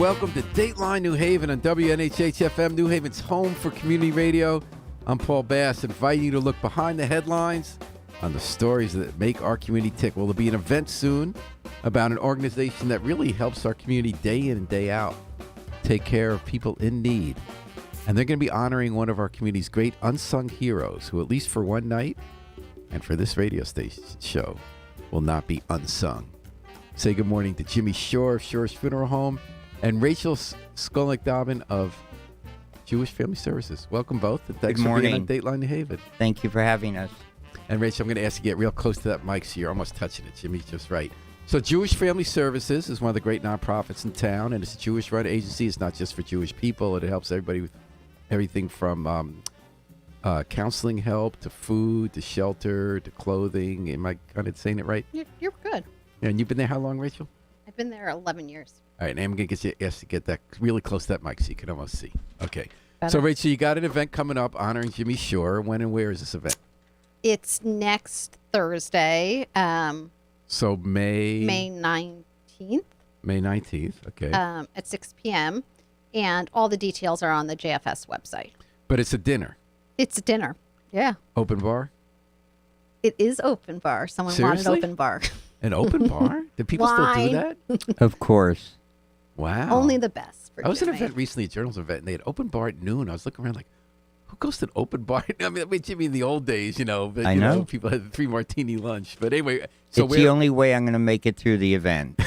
welcome to Dateline New Haven on WNHH-FM, New Haven's home for community radio. I'm Paul Bass, inviting you to look behind the headlines on the stories that make our community tick. Well, there'll be an event soon about an organization that really helps our community day in and day out take care of people in need. And they're going to be honoring one of our community's great unsung heroes who, at least for one night and for this radio station show, will not be unsung. Say good morning to Jimmy Shure of Shure's Funeral Home and Rachel Skolnick-Dobbin of Jewish Family Services. Welcome both. And thanks for being on Dateline New Haven. Thank you for having us. And Rachel, I'm going to ask you to get real close to that mic so you're almost touching it. Jimmy's just right. So Jewish Family Services is one of the great nonprofits in town, and it's a Jewish-run agency. It's not just for Jewish people. It helps everybody with everything from counseling help to food to shelter to clothing. Am I kind of saying it right? You're good. Yeah, and you've been there how long, Rachel? I've been there 11 years. All right, and I'm going to get you asked to get that really close to that mic so you can almost see. Okay. Better. So, Rachel, you got an event coming up honoring Jimmy Shure. When and where is this event? It's next Thursday, So May 19th. May 19th, okay. At 6 p.m. And all the details are on the JFS website. But it's a dinner. It's a dinner. Yeah. Open bar? It is open bar. Someone Seriously? wanted open bar. An open bar? Do people still do that? Of course. Wow. Only the best for I was at Jimmy. an event recently, a journalism event, and they had open bar at noon. I was looking around like, who goes to an open bar? I mean, Jimmy, in the old days, but, I know. People had the 3-martini lunch. But anyway, so It's the only way I'm going to make it through the event.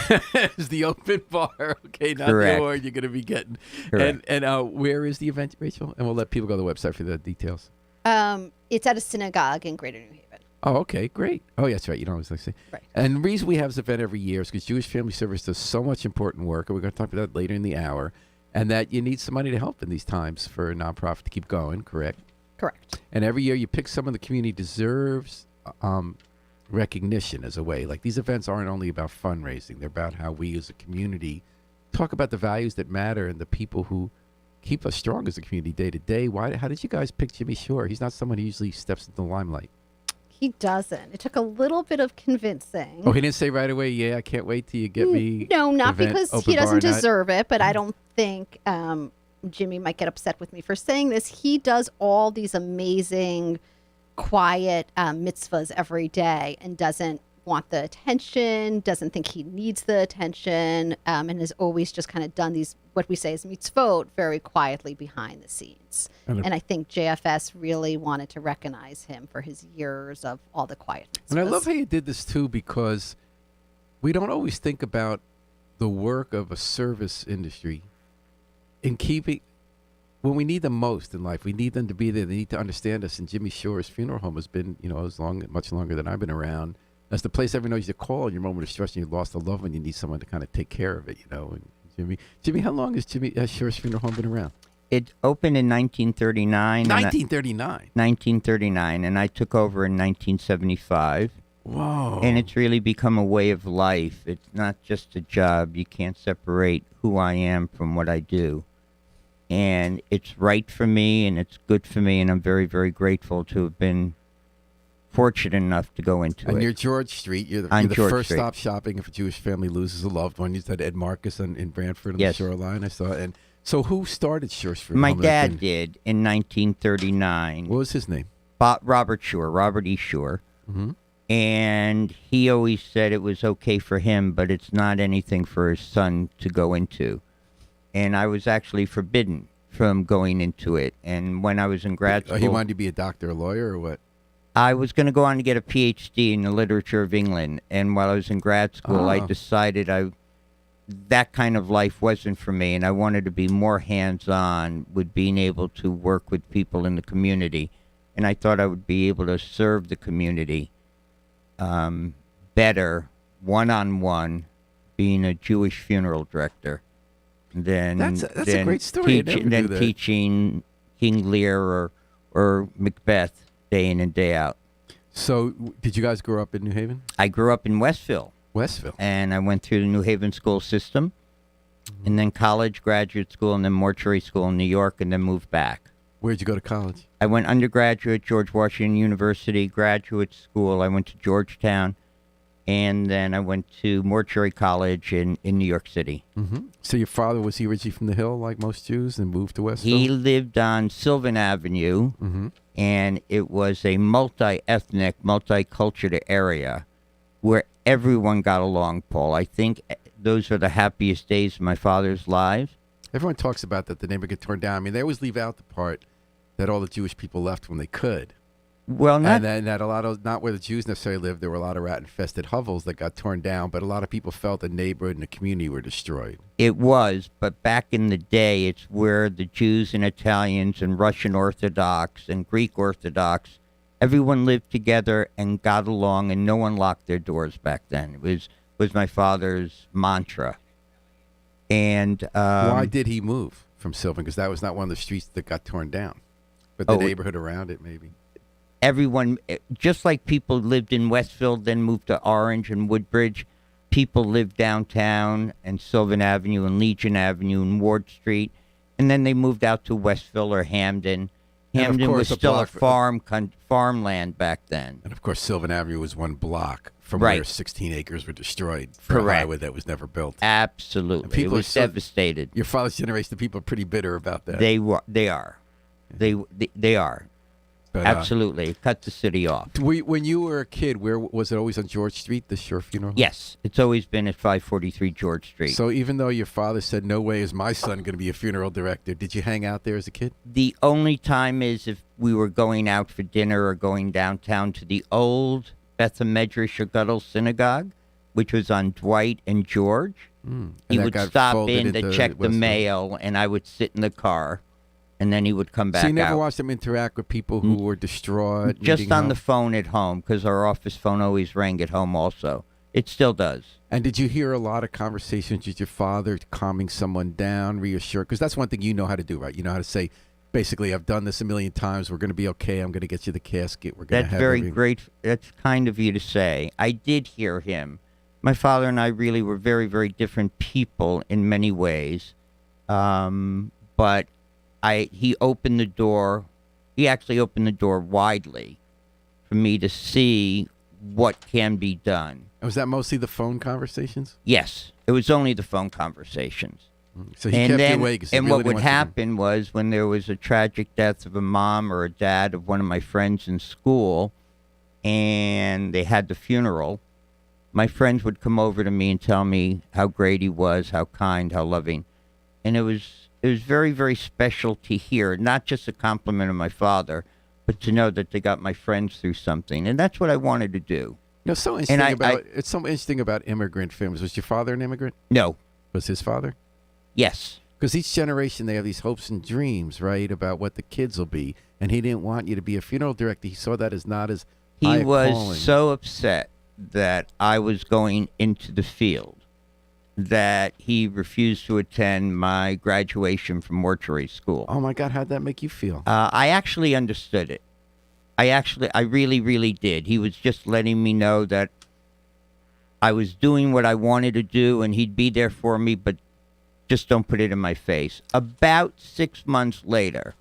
is the open bar, okay? Not Correct. the award you're going to be getting. Correct. And where is the event, Rachel? And we'll let people go to the website for the details. It's at a synagogue in Greater New Haven. Oh, okay, great. Oh, yeah, that's right. You don't always like to say. Right. And the reason we have this event every year is because Jewish Family Service does so much important work, and we're going to talk about that later in the hour, and that you need some money to help in these times for a nonprofit to keep going, correct? Correct. And every year you pick someone the community deserves recognition as a way. Like, these events aren't only about fundraising. They're about how we as a community talk about the values that matter and the people who keep us strong as a community day to day. How did you guys pick Jimmy Shure? He's not someone who usually steps into the limelight. He doesn't. It took a little bit of convincing. Oh, he didn't say right away, yeah, I can't wait till you get me. No, not event, because open he bar doesn't night. deserve it, but I don't think Jimmy might get upset with me for saying this. He does all these amazing, quiet mitzvahs every day and doesn't want the attention, doesn't think he needs the attention, and has always just kind of done these, what we say is mitzvot, very quietly behind the scenes. And I think JFS really wanted to recognize him for his years of all the quiet mitzvahs. And I love how you did this, too, because we don't always think about the work of a service industry in keeping, when we need them most in life, we need them to be there. They need to understand us. And Jimmy Shure's Funeral Home has been, much longer than I've been around. That's the place everyone knows you to call in your moment of stress and you lost a loved one. You need someone to kind of take care of it, And Jimmy, how long has Jimmy Shure's Funeral Home been around? It opened in 1939. 1939. 1939, and I took over in 1975. Whoa. And it's really become a way of life. It's not just a job. You can't separate who I am from what I do. And it's right for me, and it's good for me, and I'm very, very grateful to have been fortunate enough to go into it. And you're George Street. You're the first stop shopping if a Jewish family loses a loved one. You said Ed Marcus in Brantford on the shoreline. I saw. And so who started Shure's Funeral My Home? dad did in 1939. What was his name? Robert Shure, Robert E. Shure. Mm-hmm. And he always said it was okay for him, but it's not anything for his son to go into. And I was actually forbidden from going into it. And when I was in grad school... He wanted to be a doctor, a lawyer, or what? I was going to go on to get a Ph.D. in the literature of England. And while I was in grad school, I decided that kind of life wasn't for me. And I wanted to be more hands-on with being able to work with people in the community. And I thought I would be able to serve the community better, one-on-one, being a Jewish funeral director. That's a great story. Teaching King Lear or Macbeth day in and day out. So, did you guys grow up in New Haven? I grew up in Westville. And I went through the New Haven school system, and then college, graduate school, and then mortuary school in New York, and then moved back. Where'd you go to college? I went undergraduate, George Washington University, graduate school. I went to Georgetown, and then I went to Mortuary College in New York City. Mm-hmm. So your father, was he originally from the Hill like most Jews and moved to Westville? He lived on Sylvan Avenue, Mm-hmm. and it was a multi-ethnic, multicultural area where everyone got along, Paul. I think those are the happiest days of my father's life. Everyone talks about that the neighborhood got torn down. I mean, they always leave out the part that all the Jewish people left when they could. Well, not And then that a lot of, not where the Jews necessarily lived, there were a lot of rat-infested hovels that got torn down, but a lot of people felt the neighborhood and the community were destroyed. it was, but back in the day, it's where the Jews and Italians and Russian Orthodox and Greek Orthodox, everyone lived together and got along, and no one locked their doors back then. It was my father's mantra. And Why did he move from Sylvan? Because that was not one of the streets that got torn down, but the Oh, neighborhood around it maybe. everyone, just like people lived in Westville, then moved to Orange and Woodbridge, people lived downtown and Sylvan Avenue and Legion Avenue and Ward Street, and then they moved out to Westville or Hamden. And of Hamden was course, a still a block farmland back then. And of course, Sylvan Avenue was one block from Right. where 16 acres were destroyed for a Correct. highway that was never built. Absolutely, And people it was are so- devastated. Your father's generation of people are pretty bitter about that. They are, they are. But, Absolutely, it cut the city off. When you were a kid, where was it? Always on George Street, the Shure funeral home? Yes, it's always been at 543 George Street. So even though your father said, "No way is my son going to be a funeral director," did you hang out there as a kid? The only time is if we were going out for dinner or going downtown to the old Beth Medrash or Guttel Synagogue, which was on Dwight and George. And He that would got stop folded in to into check the Westville. mail, and I would sit in the car, and then he would come back So you never out. watched him interact with people who were distraught? Just needing on the help? phone at home, because our office phone always rang at home also. It still does. And did you hear a lot of conversations with your father calming someone down, reassure? Because that's one thing you know how to do, right? You know how to say, basically, I've done this a million times. We're going to be okay. I'm going to get you the casket. We're going to That's have very everything." great. That's kind of you to say. I did hear him. My father and I really were very, very different people in many ways. But he opened the door. He actually opened the door widely for me to see what can be done. Was that mostly the phone conversations? Yes, it was only the phone conversations. So he and kept then, you awake. 'Cause he and really what didn't would want you to- happen was when there was a tragic death of a mom or a dad of one of my friends in school, and they had the funeral, my friends would come over to me and tell me how great he was, how kind, how loving, and it was very, very special to hear. Not just a compliment of my father, but to know that they got my friends through something, and that's what I wanted to do. You know, so interesting I- it's so interesting about immigrant families. Was your father an immigrant? No, Was his father? yes. Because each generation, they have these hopes and dreams, right, about what the kids will be. And he didn't want you to be a funeral director. He saw that as not as high He a was calling. so upset that I was going into the field that he refused to attend my graduation from mortuary school. Oh, my God, how'd that make you feel? I actually understood it. I really, really did. He was just letting me know that I was doing what I wanted to do and he'd be there for me, but just don't put it in my face. About 6 months later,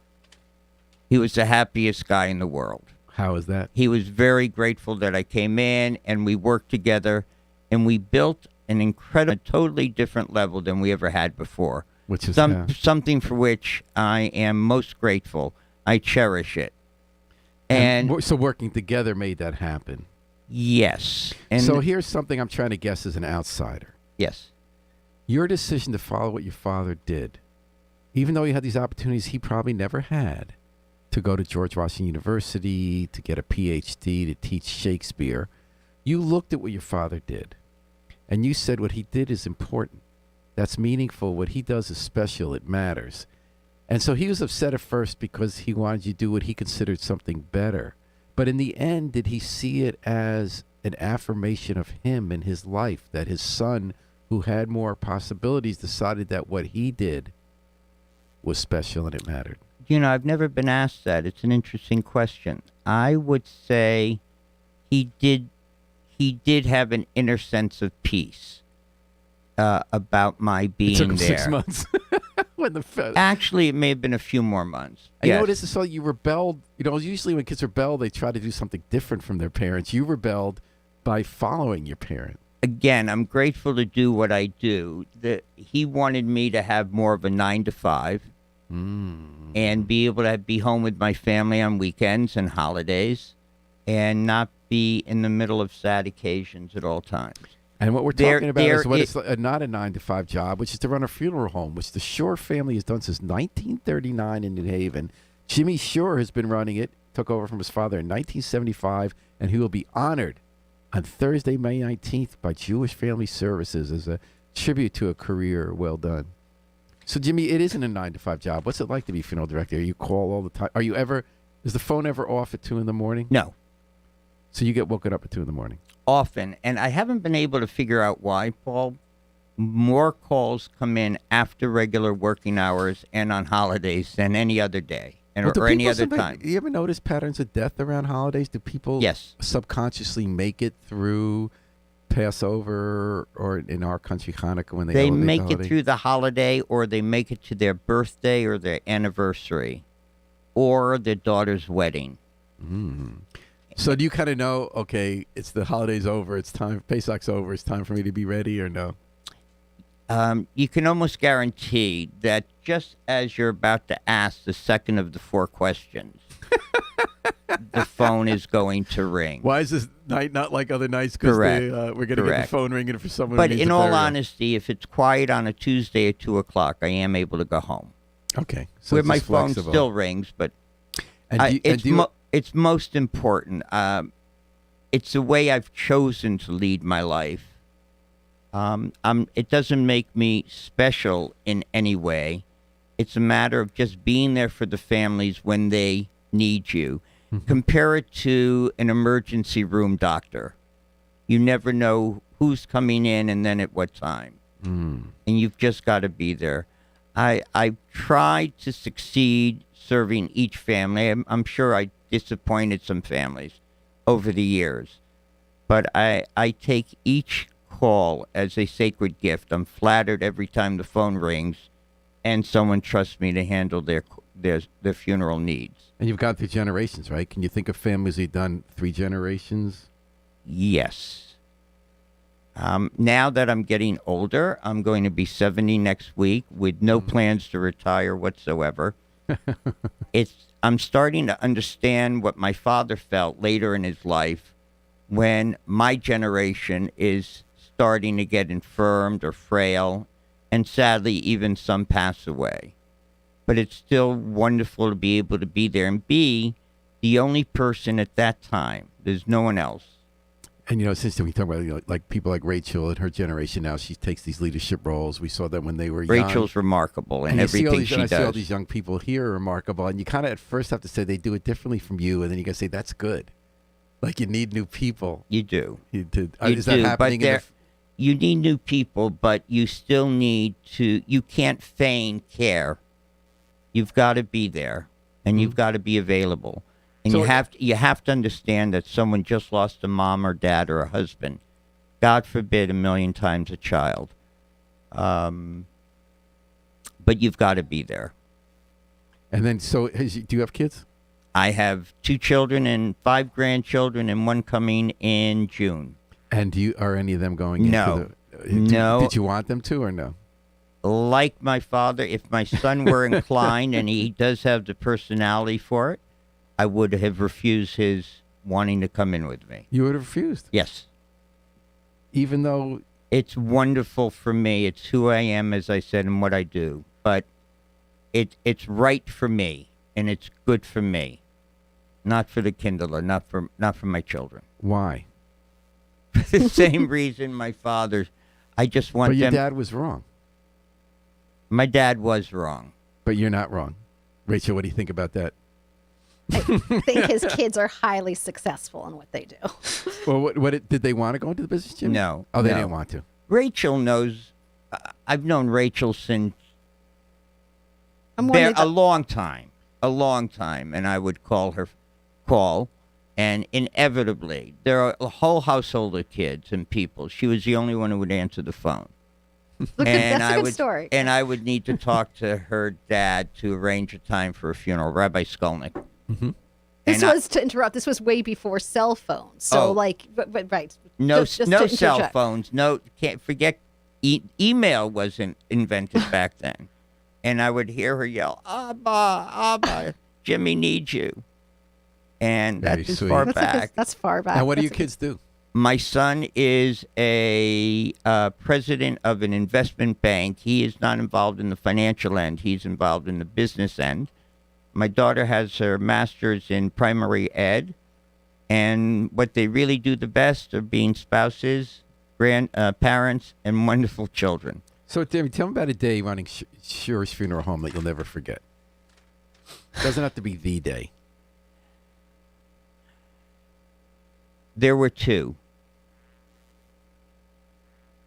he was the happiest guy in the world. How was that? He was very grateful that I came in and we worked together and we built an incredible, totally different level than we ever had before. Which is Something for which I am most grateful. I cherish it. And so working together made that happen. yes. And So here's something I'm trying to guess as an outsider. yes. Your decision to follow what your father did, even though he had these opportunities he probably never had, to go to George Washington University, to get a PhD, to teach Shakespeare, you looked at what your father did, and you said what he did is important. That's meaningful. What he does is special. It matters. And so he was upset at first because he wanted you to do what he considered something better. But in the end, did he see it as an affirmation of him and his life, that his son, who had more possibilities, decided that what he did was special and it mattered? You know, I've never been asked that. It's an interesting question. I would say he did have an inner sense of peace about my being It took him there. 6 months. When the Actually, it may have been a few more months. And you know Yes. what it is? So you rebelled. You know, usually when kids rebel, they try to do something different from their parents. You rebelled by following your parent? Again, I'm grateful to do what I do. He wanted me to have more of a 9 to 5 and be able to be home with my family on weekends and holidays and not be in the middle of sad occasions at all times. And what we're talking about is what it's not a 9 to 5 job, which is to run a funeral home, which the Shure family has done since 1939 in New Haven. Jimmy Shure has been running it, took over from his father in 1975, and he will be honored on Thursday, May 19th by Jewish Family Services as a tribute to a career well done. So, Jimmy, it isn't a 9 to 5 job. What's it like to be funeral director? You call all the time. Is the phone ever off at 2 in the morning? No. So you get woken up at 2 in the morning? Often, and I haven't been able to figure out why, Paul. More calls come in after regular working hours and on holidays than any other day or any other time. You ever notice patterns of death around holidays? Do people subconsciously make it through Passover or in our country Hanukkah when they make it through the holiday, or they make it to their birthday or their anniversary or their daughter's wedding. So do you kind of know, okay, it's the holiday's over, it's time, Pesach's over, it's time for me to be ready, or no? You can almost guarantee that just as you're about to ask the second of the 4 questions, the phone is going to ring. Why is this night not like other nights? Because we're going to get the phone ringing for someone. But in all honesty, if it's quiet on a Tuesday at 2 o'clock, I am able to go home. Okay. So where my phone still rings, but it's most important. It's the way I've chosen to lead my life. It doesn't make me special in any way. It's a matter of just being there for the families when they need you. Compare it to an emergency room doctor. You never know who's coming in and then at what time. And you've just got to be there. I tried to succeed serving each family. I'm sure I disappointed some families over the years. But I take each call as a sacred gift. I'm flattered every time the phone rings and someone trusts me to handle their funeral needs. And you've gone through generations, right? Can you think of families who've done 3 generations? Yes. Now that I'm getting older, I'm going to be 70 next week with no plans to retire whatsoever. I'm starting to understand what my father felt later in his life when my generation is starting to get infirmed or frail, and sadly, even some pass away. But it's still wonderful to be able to be there and be the only person at that time. There's no one else. And, since we talk about, like people like Rachel and her generation now, she takes these leadership roles. We saw them when they were young. Rachel's remarkable in everything she does. I see all these young people here are remarkable. And you kind of at first have to say they do it differently from you. And then you got to say, that's good. Like you need new people. You do. Is that happening? You need new people, but you still need to, you can't feign care. You've got to be there, and you've got to be available. And so you have to understand that someone just lost a mom or dad or a husband. God forbid, 1,000,000 times a child. But you've got to be there. And then, do you have kids? I have 2 children and 5 grandchildren, and 1 coming in June. And are any of them going? No. No. Did you want them to or no? Like my father, if my son were inclined, and he does have the personality for it, I would have refused his wanting to come in with me. You would have refused? Yes. Even though... It's wonderful for me. It's who I am, as I said, and what I do. But it's right for me, and it's good for me. Not for the kindler, not for my children. Why? For the same reason my father... I just want them... But your dad was wrong. My dad was wrong. But you're not wrong. Rachel, what do you think about that? I think his kids are highly successful in what they do. Well, did they want to go into the business, Jim? No. Oh, they didn't want to. Rachel knows. I've known Rachel since a long time, and I would call, and inevitably, there are a whole household of kids and people. She was the only one who would answer the phone. That's a good story. And I would need to talk to her dad to arrange a time for a funeral, Rabbi Skolnick. This And was to interrupt. This was way before cell phones. So, Oh. but right. no Just no to cell interject. phones. No, can't forget. Email wasn't invented back then. And I would hear her yell, "Abba, Abba, Jimmy needs you." And Very that's as sweet. far That's, back. that's far back. Now, what do That's your kids do? My son is a president of an investment bank. He is not involved in the financial end. He's involved in the business end. My daughter has her master's in primary ed. And what they really do the best are being spouses, parents, and wonderful children. So, David, tell me about a day running Shure's Funeral Home that you'll never forget. Doesn't have to be the day. There were two.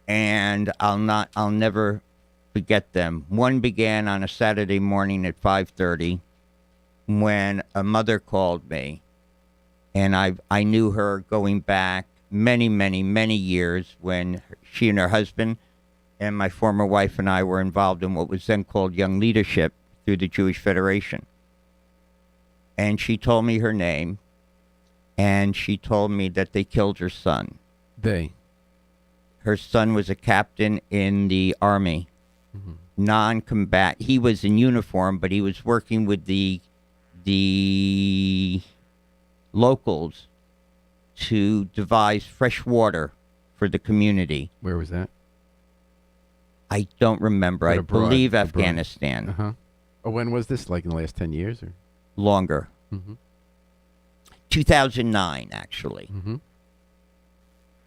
And I'll never forget them. One began on a Saturday morning at 5:30 when a mother called me, and I knew her going back many, many, many years when she and her husband and my former wife and I were involved in what was then called Young Leadership through the Jewish Federation. And she told me her name, and she told me that they killed her son. Her son was a captain in the Army, non-combat. He was in uniform, but he was working with the locals to devise fresh water for the community. Where was that? I don't remember. But I abroad, believe abroad. Afghanistan. Uh-huh. Oh, when was this? Like in the last 10 years? Or? Longer. Mm-hmm. 2009, actually. Mm-hmm.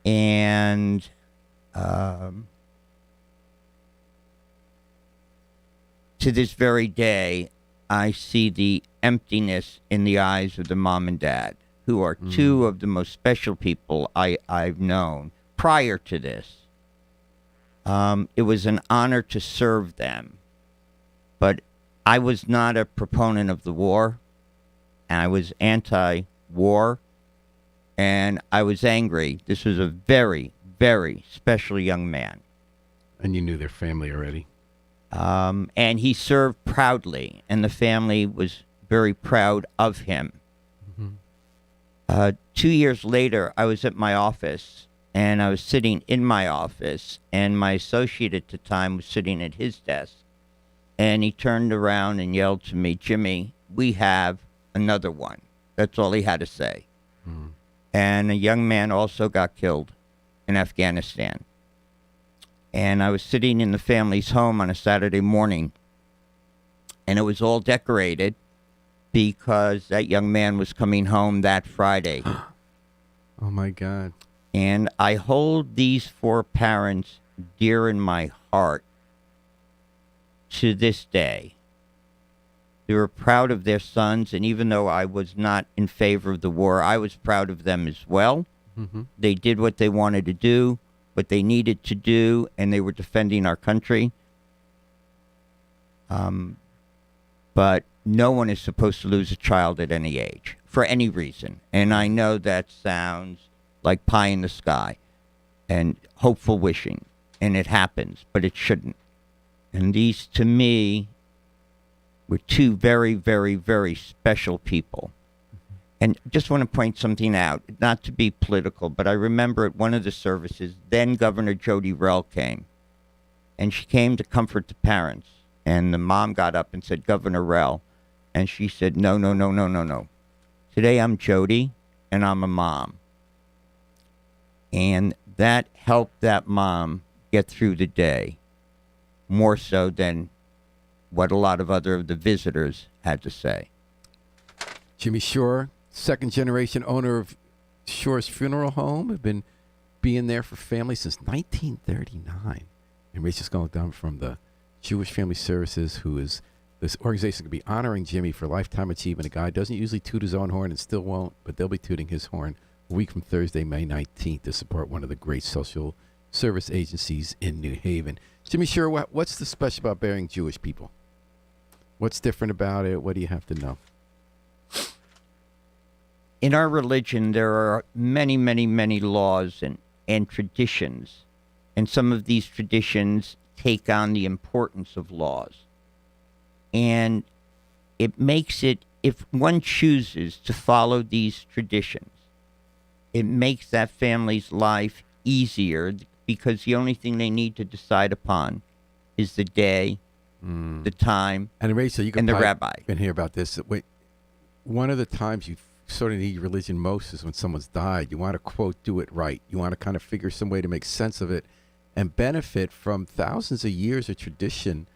And to this very day, I see the emptiness in the eyes of the mom and dad, who are two of the most special people I've known prior to this. It was an honor to serve them, but I was not a proponent of the war, and I was anti-war, and I was angry. This was a very, very special young man. And you knew their family already? And he served proudly, and the family was very proud of him. 2 years later, I was at my office, and I was sitting in my office, and my associate at the time was sitting at his desk, and he turned around and yelled to me, "Jimmy, we have another one." That's all he had to say. And a young man also got killed in Afghanistan. And I was sitting in the family's home on a Saturday morning, and it was all decorated because that young man was coming home that Friday. Oh, my God. And I hold these four parents dear in my heart to this day. They were proud of their sons, and even though I was not in favor of the war, I was proud of them as well. Mm-hmm. They did what they wanted to do, what they needed to do, and they were defending our country. But no one is supposed to lose a child at any age, for any reason. And I know that sounds like pie in the sky and hopeful wishing, and it happens, but it shouldn't. And these, to me, were two very, very, very special people. And just want to point something out, not to be political, but I remember at one of the services, then Governor Jody Rell came, and she came to comfort the parents. And the mom got up and said, "Governor Rell," and she said, "No, no, no, no, no, no. Today I'm Jody, and I'm a mom." And that helped that mom get through the day more so than what a lot of other of the visitors had to say. Jimmy Shure, second-generation owner of Shure's Funeral Home, have been being there for family since 1939. And Rachel's going down from the Jewish Family Services, who is, this organization going to be honoring Jimmy for lifetime achievement. A guy doesn't usually toot his own horn and still won't, but they'll be tooting his horn a week from Thursday, May 19th, to support one of the great social service agencies in New Haven. Jimmy Shure, what's the special about burying Jewish people? What's different about it? What do you have to know? In our religion, there are many, many, many laws and traditions. And some of these traditions take on the importance of laws. And it makes it if one chooses to follow these traditions, it makes that family's life easier because the only thing they need to decide upon is the day, the time, and Rachel, you can and the rabbi. and hear about this. Wait, one of the times you sort of need religion most is when someone's died. You want to, quote, do it right. You want to kind of figure some way to make sense of it and benefit from thousands of years of tradition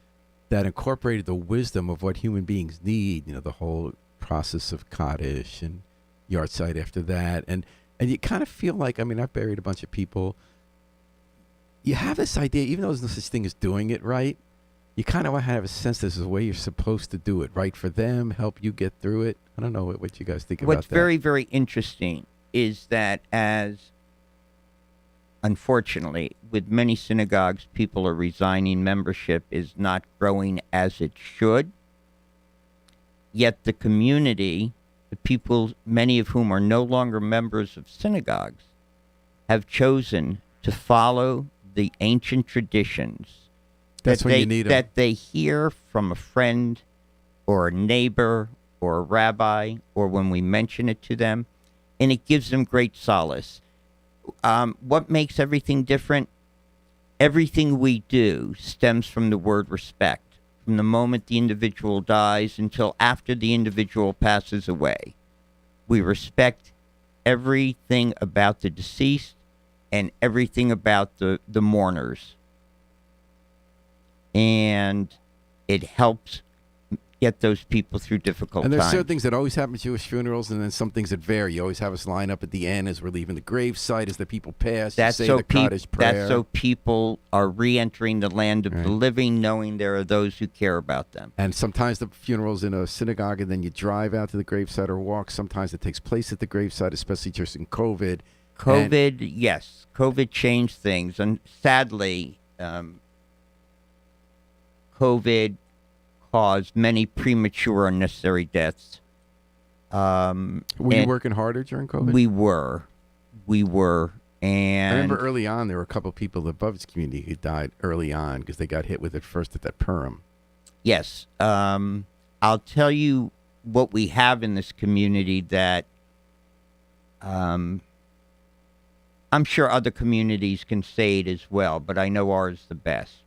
that incorporated the wisdom of what human beings need. You know, the whole process of Kaddish and yard site after that. And you kind of feel like, I mean, I've buried a bunch of people. You have this idea, even though there's no such thing as doing it right, you kind of want to have a sense this is the way you're supposed to do it, right for them, help you get through it. I don't know what you guys think about that. What's very, very interesting is that unfortunately, with many synagogues, people are resigning. Membership is not growing as it should. Yet the community, the people, many of whom are no longer members of synagogues, have chosen to follow the ancient traditions That's when you need 'em. that they hear from a friend or a neighbor or a rabbi, or when we mention it to them, and it gives them great solace. What makes everything different? Everything we do stems from the word respect, from the moment the individual dies until after the individual passes away. We respect everything about the deceased and everything about the mourners. And it helps get those people through difficult And there's times. certain things that always happen at Jewish funerals, and then some things that vary. You always have us line up at the end as we're leaving the gravesite, as the people pass. That's you say so the Kaddish prayer. that's so people are re-entering the land of the living, knowing there are those who care about them. And sometimes the funeral's in a synagogue, and then you drive out to the gravesite or walk. Sometimes it takes place at the gravesite, especially just in COVID. Yes, COVID changed things, and sadly, COVID caused many premature unnecessary deaths. Were you working harder during COVID? We were, and I remember early on there were a couple of people in the Bubs community who died early on because they got hit with it first at that Purim. Yes. I'll tell you what we have in this community that I'm sure other communities can say it as well, but I know ours the best.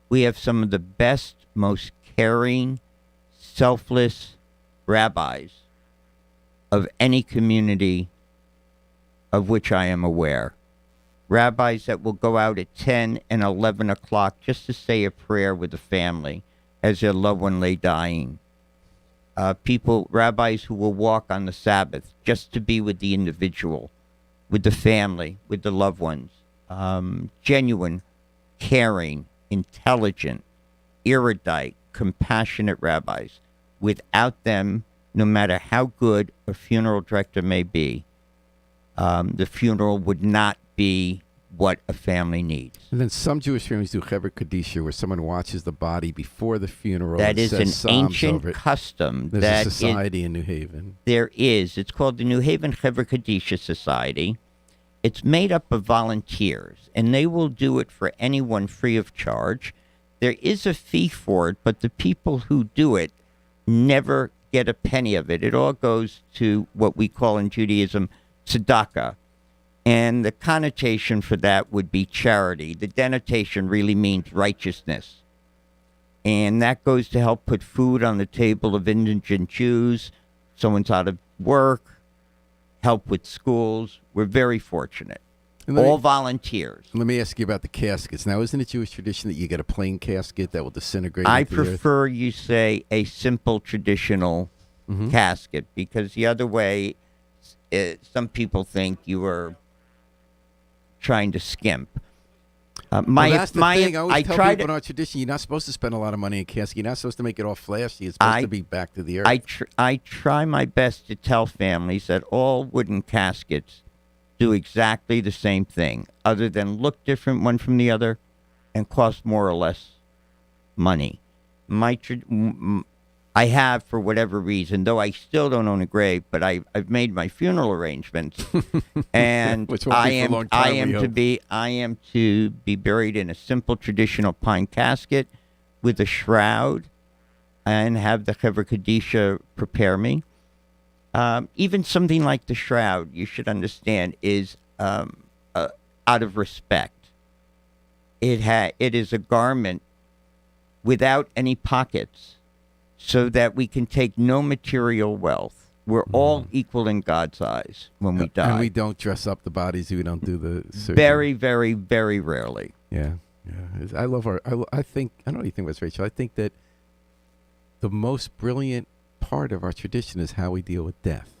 We have some of the best, most caring, selfless rabbis of any community of which I am aware. Rabbis that will go out at 10 and 11 o'clock just to say a prayer with the family as their loved one lay dying. Rabbis who will walk on the Sabbath just to be with the individual, with the family, with the loved ones. Genuine, caring, intelligent, erudite, compassionate rabbis. Without them, no matter how good a funeral director may be, the funeral would not be what a family needs. And then some Jewish families do Chevra Kadisha, where someone watches the body before the funeral. That and is says an Psalms ancient over it. custom. There's a society in New Haven. There is. It's called the New Haven Chevra Kadisha Society. It's made up of volunteers, and they will do it for anyone free of charge. There is a fee for it, but the people who do it never get a penny of it. It all goes to what we call in Judaism tzedakah. And the connotation for that would be charity. The denotation really means righteousness. And that goes to help put food on the table of indigent Jews. Someone's out of work, help with schools. We're very fortunate. All volunteers. Let me ask you about the caskets. Now, isn't it Jewish tradition that you get a plain casket that will disintegrate? I into the earth? prefer you say a simple traditional casket, because the other way, some people think you are trying to skimp. Well, that's the thing. I always tell people in our tradition, you're not supposed to spend a lot of money in casket. You're not supposed to make it all flashy. It's supposed to be back to the earth. I try my best to tell families that all wooden caskets do exactly the same thing, other than look different one from the other and cost more or less money. I have, for whatever reason, though I still don't own a grave, but I've made my funeral arrangements, and Which won't be for a long time, I am to be buried in a simple traditional pine casket with a shroud. and have the Chevra Kadisha prepare me. Even something like the shroud, you should understand, is out of respect. It is a garment without any pockets, so that we can take no material wealth. We're all equal in God's eyes when we die. And we don't dress up the bodies. We don't do the surgery. Very, very, very rarely. Yeah. I love our. I think. I don't know what you think about this, Rachel. I think that the most brilliant part of our tradition is how we deal with death.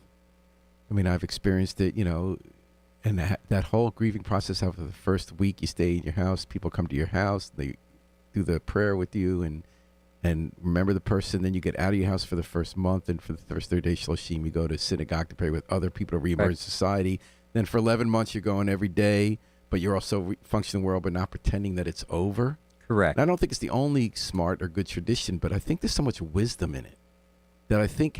I mean, I've experienced it, and that whole grieving process. After the first week, you stay in your house. People come to your house. They do the prayer with you and remember the person. Then you get out of your house for the first month, and for the first 30 days, Shloshim, you go to synagogue to pray with other people to reemerge society. Then for 11 months, you're going every day, but you're also functioning in the world, but not pretending that it's over. Correct. And I don't think it's the only smart or good tradition, but I think there's so much wisdom in it that I think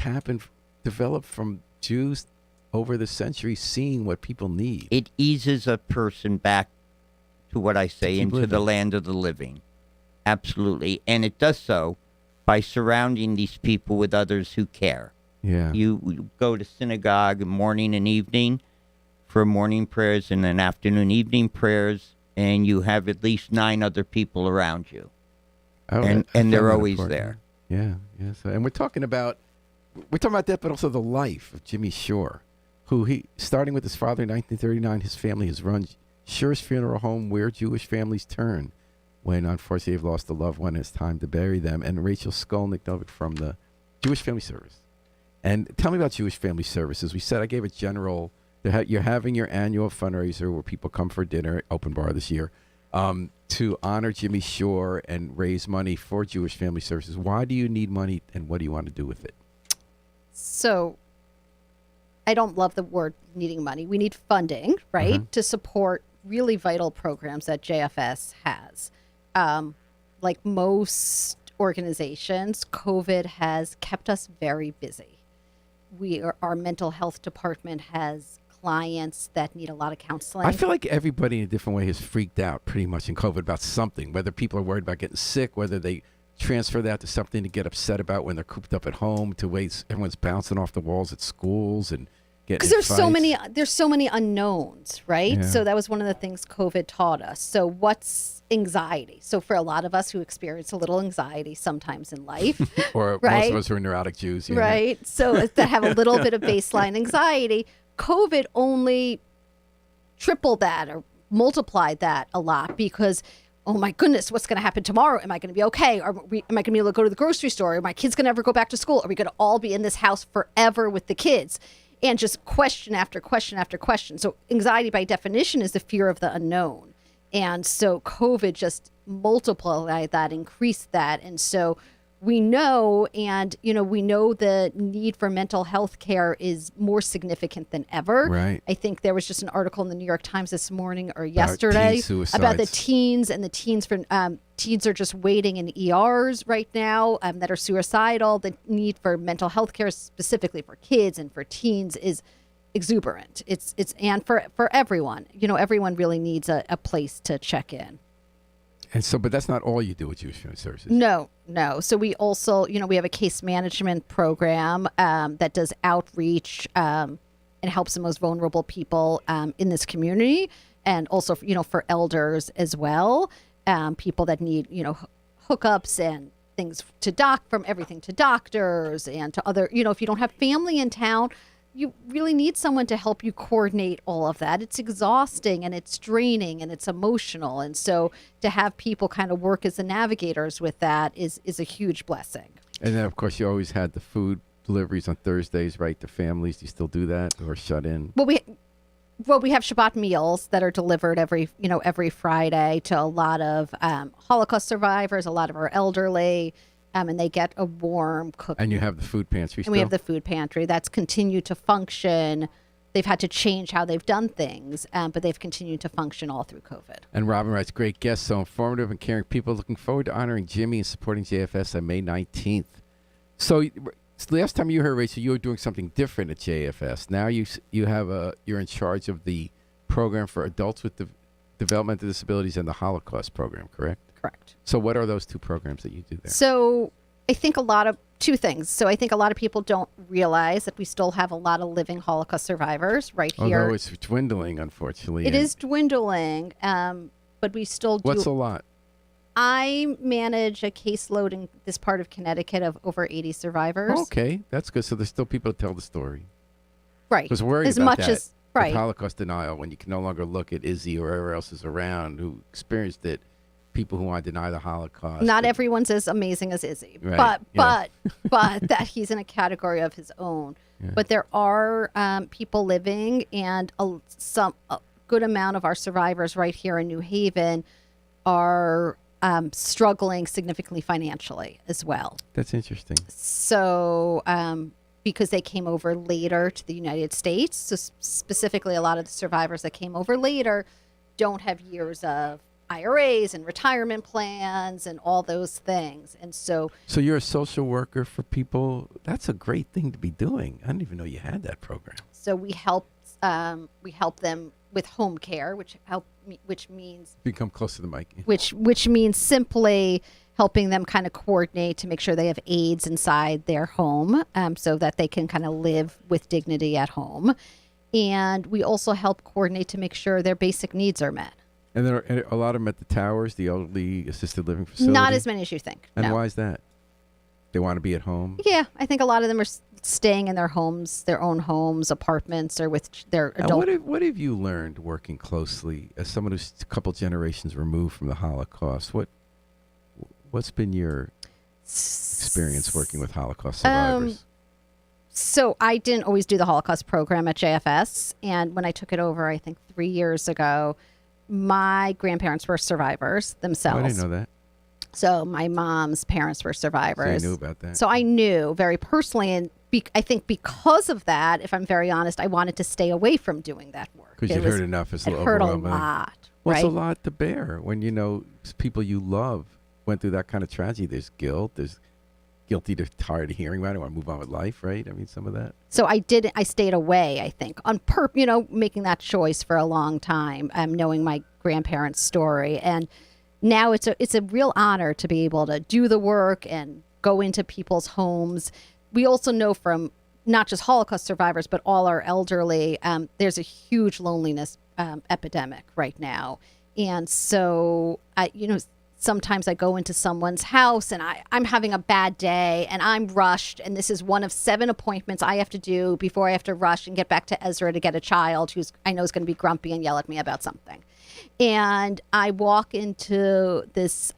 developed from Jews over the centuries, seeing what people need. It eases a person back to what I say, into the land of the living. Absolutely. And it does so by surrounding these people with others who care. Yeah. You go to synagogue morning and evening for morning prayers and then afternoon, evening prayers, and you have at least 9 other people around you. And they're always there. Yeah. So, and we're talking about that, but also the life of Jimmy Shure, who starting with his father in 1939, his family has run Shure's funeral home where Jewish families turn when, unfortunately, they've lost a loved one. It's time to bury them. And Rachel Skolnick from the Jewish Family Service. And tell me about Jewish Family Services. We said I gave a general. You're having your annual fundraiser where people come for dinner, open bar this year, to honor Jimmy Shure and raise money for Jewish Family Services. Why do you need money, and what do you want to do with it? So I don't love the word needing money. We need funding, right, to support really vital programs that JFS has. Like most organizations, COVID has kept us very busy. Our mental health department has clients that need a lot of counseling. I feel like everybody in a different way has freaked out pretty much in COVID about something, whether people are worried about getting sick, whether they transfer that to something to get upset about when they're cooped up at home, to ways everyone's bouncing off the walls at schools and getting because there's so many unknowns, right? Yeah. So that was one of the things COVID taught us. So what's anxiety? So for a lot of us who experience a little anxiety sometimes in life, or right? most of us who are neurotic Jews, right? So that have a little bit of baseline anxiety, COVID only tripled that or multiplied that a lot because, oh my goodness, what's going to happen tomorrow? Am I going to be okay? Am I going to be able to go to the grocery store? Are my kids going to ever go back to school? Are we going to all be in this house forever with the kids? And just question after question after question. So anxiety by definition is the fear of the unknown. And so COVID just multiplied that, increased that. And so we know, we know the need for mental health care is more significant than ever. Right. I think there was just an article in the New York Times this morning or yesterday about the teens, and the teens are just waiting in ERs right now that are suicidal. The need for mental health care specifically for kids and for teens is exuberant. It's and for everyone. Everyone really needs a place to check in. And so, but that's not all you do with Jewish Family Services. No. So we also, we have a case management program that does outreach and helps the most vulnerable people in this community, and also, for elders as well, people that need, hookups and things from everything to doctors and to other, if you don't have family in town, you really need someone to help you coordinate all of that. It's exhausting and it's draining and it's emotional. And so to have people kind of work as the navigators with that is a huge blessing. And then, of course, you always had the food deliveries on Thursdays, right, to families. Do you still do that, or shut in? Well, we have Shabbat meals that are delivered every Friday to a lot of Holocaust survivors, a lot of our elderly. And they get a warm cooked. And you have the food pantry still? And we have the food pantry. That's continued to function. They've had to change how they've done things, but they've continued to function all through COVID. And Robin writes, great guest, so informative and caring people. Looking forward to honoring Jimmy and supporting JFS on May 19th. So last time you heard, Rachel, you were doing something different at JFS. Now you're in charge of the program for adults with developmental disabilities and the Holocaust program, correct? Correct. So what are those two programs that you do there? So I think two things. So I think a lot of people don't realize that we still have a lot of living Holocaust survivers right here. Although it's dwindling, unfortunately. It is dwindling, but we still do. What's a lot? I manage a caseload in this part of Connecticut of over 80 survivors. Okay, that's good. So there's still people to tell the story. Right. Because we're worried as about much that. as right. With Holocaust denial, when you can no longer look at Izzy or whoever else is around who experienced it, people who want to deny the Holocaust. Not everyone's as amazing as Izzy, Right, but that he's in a category of his own. Yeah. But there are people living, and a good amount of our survivors right here in New Haven are struggling significantly financially as well. That's interesting. So because they came over later to the United States, so specifically a lot of the survivors that came over later don't have years of IRAs and retirement plans and all those things. And so you're a social worker for people. That's a great thing to be doing. I didn't even know you had that program. So we help them with home care, which means Become close to the mic. which means simply helping them kind of coordinate to make sure they have aides inside their home, so that they can kind of live with dignity at home. And we also help coordinate to make sure their basic needs are met. And there are a lot of them at the towers, the elderly assisted living facility. Not as many as you think. And no. why is that? They want to be at home. Yeah, I think a lot of them are staying in their homes, their own homes, apartments, or with their adult. What have you learned working closely as someone who's a couple generations removed from the Holocaust? What's been your experience working with Holocaust survivors? So I didn't always do the Holocaust program at JFS, and when I took it over, I think 3 years ago, my grandparents were survivors themselves. Oh, I didn't know that. So my mom's parents were survivors. So you knew about that. So I knew very personally, and I think because of that, if I'm very honest, I wanted to stay away from doing that work. Because you'd heard enough. It's it hurt a overwhelming. lot. Well, right? it's a lot to bear when people you love went through that kind of tragedy. There's guilt. There's guilty to tired of hearing about it. I want to move on with life, right? I mean, some of that. So I stayed away, I think, on making that choice for a long time, knowing my grandparents' story. And now it's a real honor to be able to do the work and go into people's homes. We also know from not just Holocaust survivors, but all our elderly, there's a huge loneliness epidemic right now. And so, sometimes I go into someone's house and I'm having a bad day and I'm rushed, and this is one of 7 appointments I have to do before I have to rush and get back to Ezra to get a child who's I know is going to be grumpy and yell at me about something. And I walk into this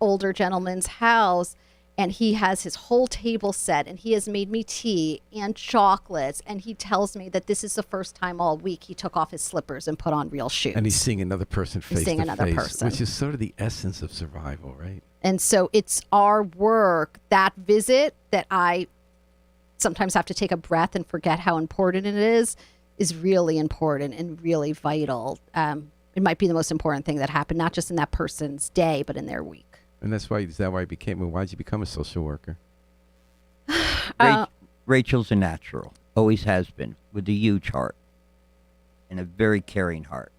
older gentleman's house, and he has his whole table set, and he has made me tea and chocolates, and he tells me that this is the first time all week he took off his slippers and put on real shoes. And he's seeing another person face seeing to another face, person. which is sort of the essence of survival, right? And so it's our work, that visit, that I sometimes have to take a breath and forget how important it is really important and really vital. It might be the most important thing that happened, not just in that person's day, but in their week. And is that why why'd you become a social worker? Rachel's a natural, always has been, with a huge heart and a very caring heart.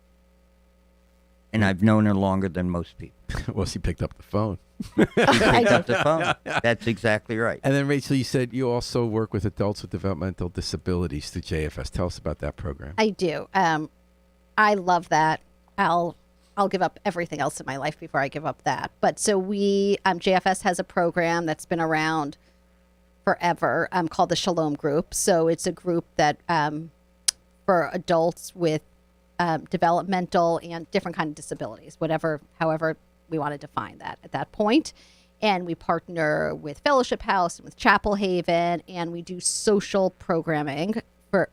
And I've known her longer than most people. Well, she picked up the phone. Picked up the phone. That's exactly right. And then, Rachel, you said you also work with adults with developmental disabilities through JFS. Tell us about that program. I do. I love that. I'll give up everything else in my life before I give up that. But so JFS has a program that's been around forever called the Shalom Group. So it's a group that for adults with developmental and different kind of disabilities, however we want to define that at that point. And we partner with Fellowship House and with Chapel Haven, and we do social programming for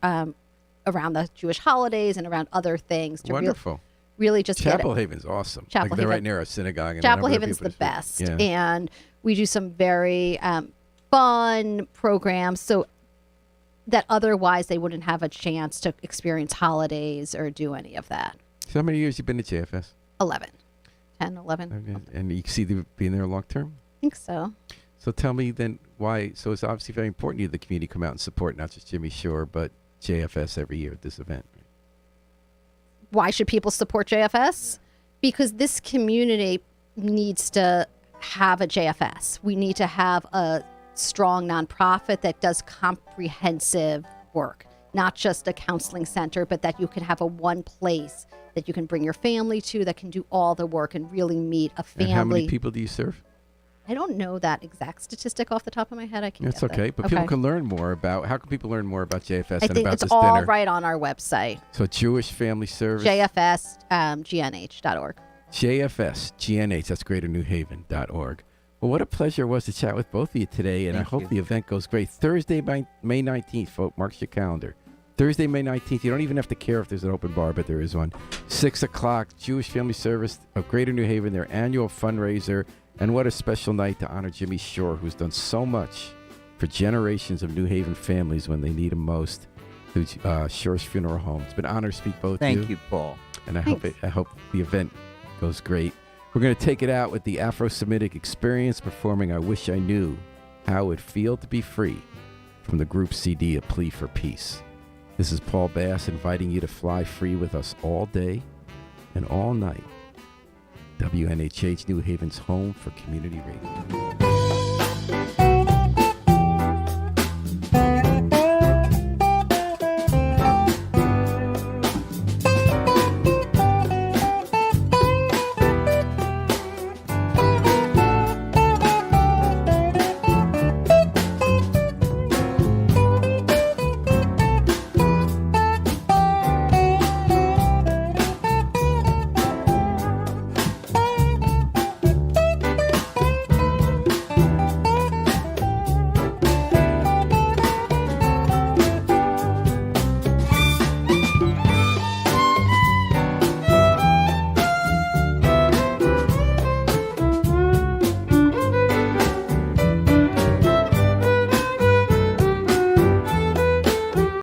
around the Jewish holidays and around other things. To Wonderful. Really just Chapel Haven's awesome. Chapel they're Haven. right near a synagogue. And Chapel Haven's the best. Yeah. And we do some very fun programs so that otherwise they wouldn't have a chance to experience holidays or do any of that. So how many years you been at JFS? 11. 10, 11. Okay. And you see them being there long term? I think so. So tell me then why, so it's obviously very important to you the community come out and support not just Jimmy Shure, but JFS every year at this event. Why should people support JFS? Because this community needs to have a JFS. We need to have a strong nonprofit that does comprehensive work, not just a counseling center, but that you can have a one place that you can bring your family to that can do all the work and really meet a family. And how many people do you serve? I don't know that exact statistic off the top of my head. I can. That's get okay, that. but people can learn more about. How can people learn more about JFS I and think about it's this all dinner? right on our website. So Jewish Family Service. JFSGNH.org. JFSGNH. That's GreaterNewHaven.org. Well, what a pleasure it was to chat with both of you today, and I hope the event goes great. Thursday, May 19th, folks, mark your calendar. Thursday, May 19th. You don't even have to care if there's an open bar, but there is one. 6 o'clock, Jewish Family Service of Greater New Haven, their annual fundraiser. And what a special night to honor Jimmy Shure, who's done so much for generations of New Haven families when they need him most, through Shure's Funeral Home. It's been an honor to speak both of you. Thank you, Paul. And I hope the event goes great. We're going to take it out with the Afro-Semitic Experience performing I Wish I Knew How It Would Feel to Be Free from the group CD A Plea for Peace. This is Paul Bass inviting you to fly free with us all day and all night. WNHH New Haven's home for community radio.